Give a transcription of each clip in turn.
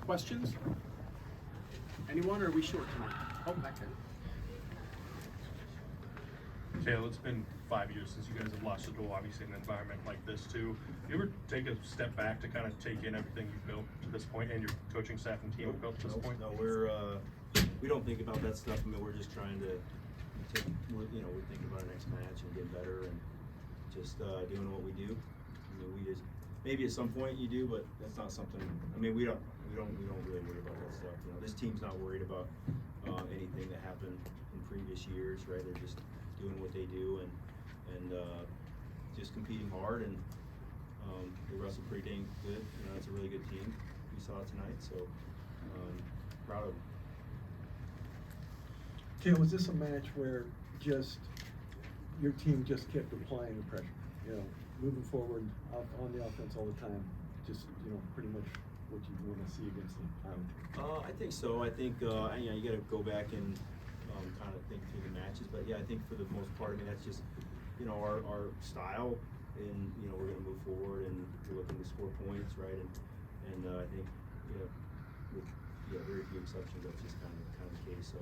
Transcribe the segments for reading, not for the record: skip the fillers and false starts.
Questions? Anyone, or are we short tonight? Oh, back there. Cael, it's been 5 years since you guys have lost a duel, obviously in an environment like this too. You ever take a step back to kind of take in everything you've built to this point and your coaching staff and team have built to this point? No, we don't think about that stuff. I mean, we're just trying to we're thinking about our next match and getting better and just doing what we do. I mean, we just, maybe at some point you do, but that's not something, I mean, we don't really worry about that stuff. You know, this team's not worried about anything that happened in previous years, right? They're just doing what they do and just competing hard, and they wrestle pretty dang good. You know, it's a really good team. We saw it tonight, so proud of them. Cael, was this a match where just your team just kept applying the pressure? You know, moving forward on the offense all the time, just pretty much what you want to see against them. I think so. I think you got to go back and kind of think through the matches, but yeah, I think for the most part, I mean, that's just our style, and we're going to move forward and we're looking to score points, right? And I think with very few exceptions, that's just kind of the case. So,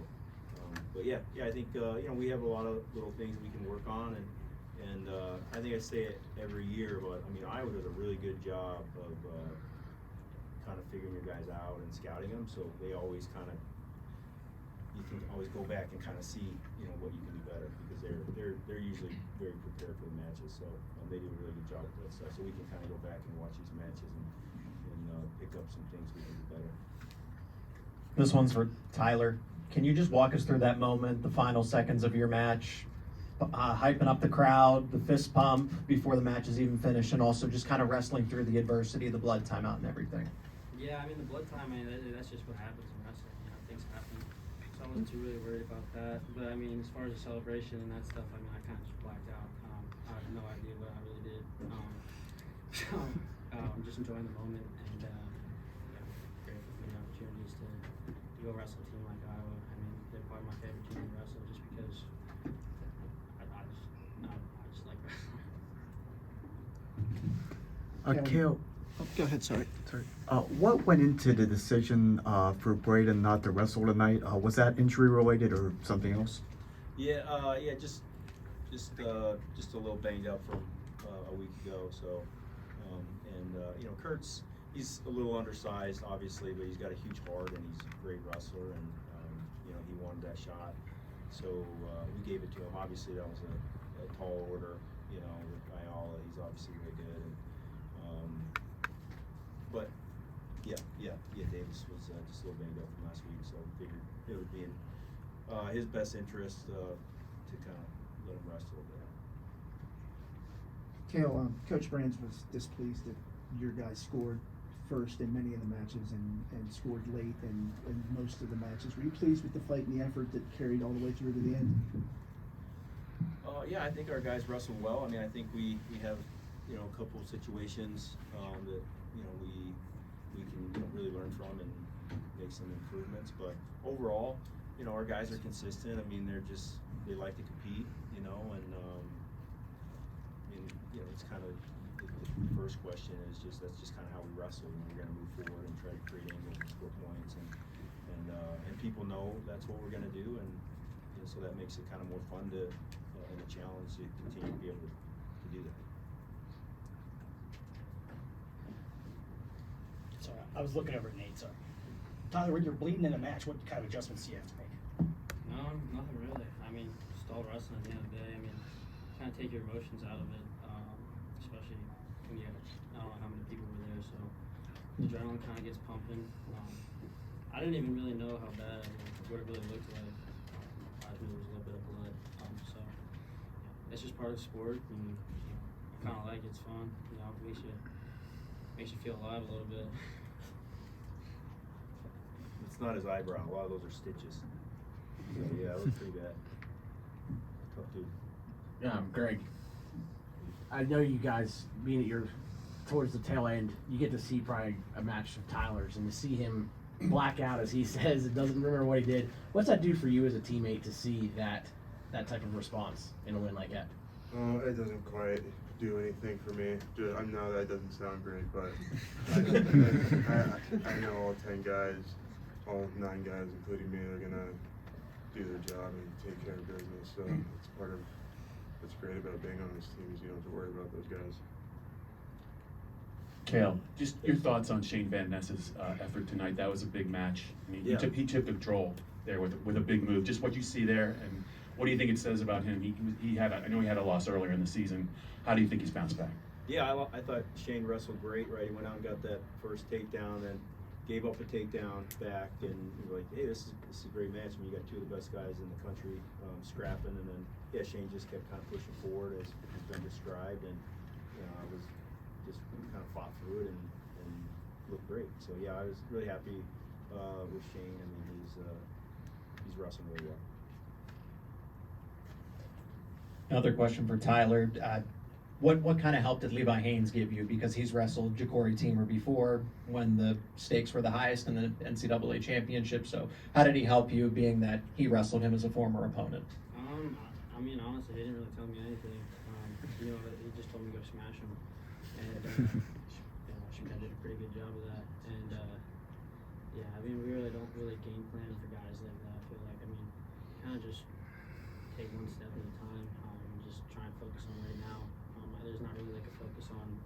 but yeah, I think we have a lot of little things we can work on, and I think I say it every year, but I mean, Iowa does a really good job of kind of figuring your guys out and scouting them, so they always you can always go back and kind of see what you can do better, because they're usually very prepared for the matches, so they do a really good job with that stuff. So we can kind of go back and watch these matches and pick up some things we can do better. This one's for Tyler. Can you just walk us through that moment, the final seconds of your match, hyping up the crowd, the fist pump before the match is even finished, and also just kind of wrestling through the adversity, the blood timeout and everything? Yeah, I mean, the blood time, that's just what happens in wrestling. Things happen. So I wasn't too really worried about that. But I mean, as far as the celebration and that stuff, I mean, I kind of just blacked out. I have no idea what I really did. I'm just enjoying the moment, and grateful for the opportunities to go wrestle a team like Iowa. I mean, they're probably my favorite team to wrestle, just because I just like wrestling. Cael, Go ahead, sorry. what went into the decision for Braden not to wrestle tonight? Was that injury related or something else? Yeah, just a little banged up from a week ago. So, Kurt's, he's a little undersized, obviously, but he's got a huge heart and he's a great wrestler, and he wanted that shot, so we gave it to him. Obviously, that was a tall order, with Ayala. He's obviously really good, and but Davis was just a little banged up from last week, so we figured it would be in his best interest to kind of let him rest a little bit. Cael, Coach Brands was displeased that your guys scored first in many of the matches and scored late in most of the matches. Were you pleased with the fight and the effort that carried all the way through to the end? Yeah, I think our guys wrestled well. I mean, I think we have a couple of situations that we can really learn from and make some improvements. But overall, our guys are consistent. I mean, they like to compete, and it's kind of the first question is that's just kind of how we wrestle. We're going to move forward and try to create angles and score points, and people know that's what we're going to do, and so that makes it kind of more fun to and a challenge to continue to be able to do that. Sorry, I was looking over at Nate. Sorry, Tyler, when you're bleeding in a match, what kind of adjustments do you have to make? No, nothing really. I mean, just all wrestling at the end of the day. I mean, kind of take your emotions out of it, especially when you have, I don't know how many people were there, so the adrenaline kind of gets pumping. I didn't even really know how bad, what it really looked like. I knew there was a little bit of blood, so it's just part of the sport, and I kind of like it. It's fun, makes you feel alive a little bit. It's not his eyebrow. A lot of those are stitches. So, yeah, it looks pretty bad. Tough dude. Yeah, Greg. I know you guys, being at towards the tail end, you get to see probably a match of Tyler's, and to see him black out, as he says, it doesn't remember what he did. What's that do for you as a teammate to see that type of response in a win like that? It doesn't quite do anything for me. I know that doesn't sound great, but I know all 10 guys, all 9 guys, including me, are gonna do their job and take care of business. So it's part of what's great about being on this team is you don't have to worry about those guys. Cael, just your thoughts on Shane Van Ness's effort tonight. That was a big match. I mean, Yeah. he took control there with a big move. Just what you see there, and what do you think it says about him? He had I know he had a loss earlier in the season. How do you think he's bounced back? Yeah, I thought Shane wrestled great, right? He went out and got that first takedown, then gave up a takedown back, and you were like, hey, this is a great match. I mean, you got 2 of the best guys in the country scrapping, and then yeah, Shane just kept kind of pushing forward as has been described, and I was just kind of fought through it and looked great. So yeah, I was really happy with Shane. I mean, he's wrestling really well. Another question for Tyler. What kind of help did Levi Haynes give you? Because he's wrestled Ja'Cory Teamer before when the stakes were the highest in the NCAA championship. So how did he help you, being that he wrestled him as a former opponent? I mean, honestly, he didn't really tell me anything. He just told me to go smash him, and I did a pretty good job of that. And yeah, I mean, we really don't game plan for guys like that. I feel like, I mean, kind of just take one step at a time. Just try and focus on right now. There's not really like a focus on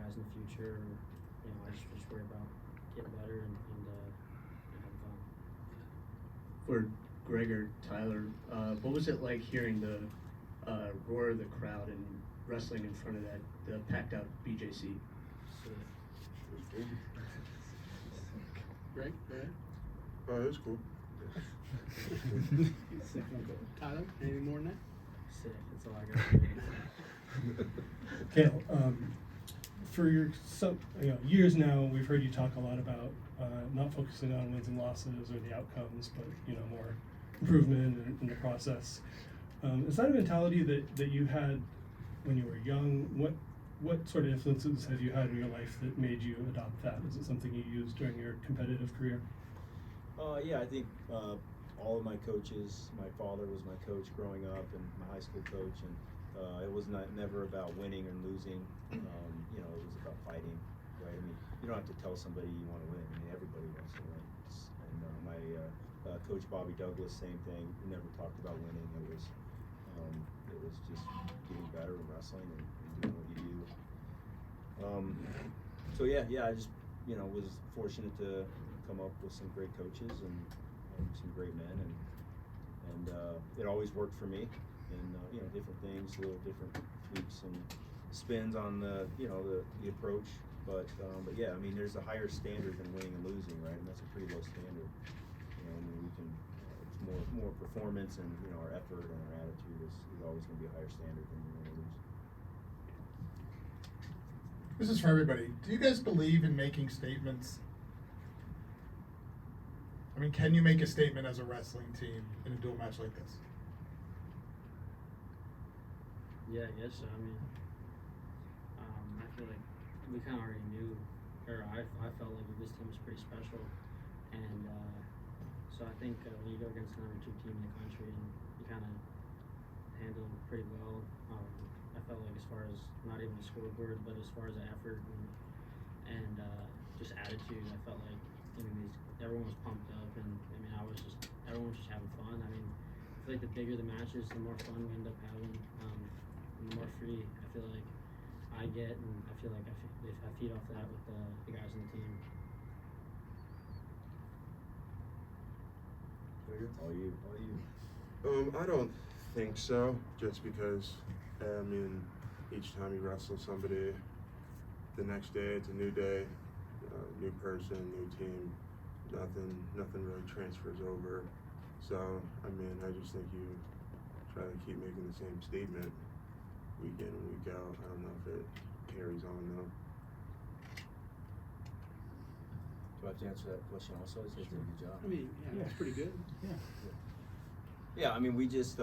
guys in the future. I just worry about getting better and having fun. For Greg or Tyler, what was it like hearing the roar of the crowd and wrestling in front of the packed out BJC? Greg, go ahead. Oh, it was cool. Tyler, anything more than that? Sick. That's all I got to say. Cael, for years now, we've heard you talk a lot about not focusing on wins and losses or the outcomes, but more improvement in the process. Is that a mentality that you had when you were young? What sort of influences have you had in your life that made you adopt that? Is it something you used during your competitive career? Yeah, I think all of my coaches, my father was my coach growing up and my high school coach, and it was never about winning or losing. It was about fighting, right? I mean, you don't have to tell somebody you want to win. I mean, everybody wants to win. And my coach Bobby Douglas, same thing. He never talked about winning. It was just getting better and wrestling and doing what you do. So yeah, I just was fortunate to come up with some great coaches and some great men, and it always worked for me. And different things, little different tweaks and spins on the approach, but yeah, I mean, there's a higher standard than winning and losing, right? And that's a pretty low standard. I mean, we can it's more performance, and our effort and our attitude is always going to be a higher standard than win or lose. This is for everybody. Do you guys believe in making statements? I mean, can you make a statement as a wrestling team in a dual match like this? Yeah, I guess so. I mean, I feel like we kind of already knew, or I felt like this team was pretty special, and so I think when you go against the number 2 team in the country and you kind of handle it pretty well, I felt like as far as not even the scoreboard, but as far as the effort and just attitude, I felt like everyone was pumped up, and I mean everyone was just having fun. I mean, I feel like the bigger the matches, the more fun we end up having. And the more free I feel like I get, and I feel like I feed off that with the guys on the team. All you. I don't think so. Just because, I mean, each time you wrestle somebody, the next day it's a new day, new person, new team. Nothing really transfers over. So, I mean, I just think you try to keep making the same statement week in and week out. I don't know if it carries on though. Do I have to answer that question also? Is it a good job? I mean, yeah, that's pretty good. Yeah, I mean, we just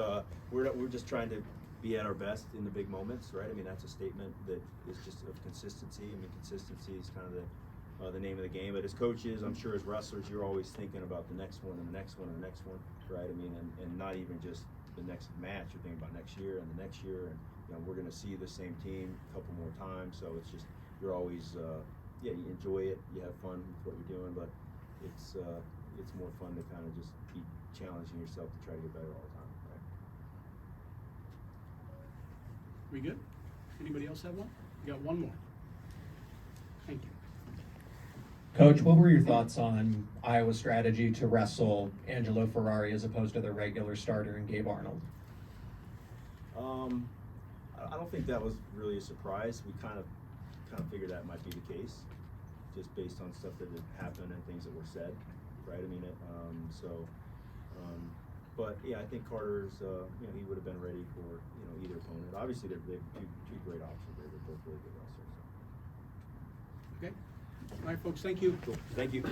we're just trying to be at our best in the big moments, right? I mean, that's a statement that is just of consistency. I mean, consistency is kind of the name of the game. But as coaches, I'm sure as wrestlers, you're always thinking about the next one and the next one and the next one, right? I mean, and not even just the next match. You're thinking about next year and the next year, and you know, we're gonna see the same team a couple more times, so it's just, you're always, yeah, you enjoy it, you have fun with what you're doing, but it's more fun to kind of just keep challenging yourself to try to get better all the time, right? We good? Anybody else have one? We got one more. Thank you. Coach, what were your thoughts on Iowa's strategy to wrestle Angelo Ferrari as opposed to their regular starter and Gabe Arnold? I don't think that was really a surprise. We kind of figured that might be the case, just based on stuff that had happened and things that were said, right? I mean, but yeah, I think Carter's, you know, he would have been ready for, you know, either opponent. Obviously, they're two great options. They're both really good wrestlers. So. Okay. All right, folks, thank you. Cool. Thank you.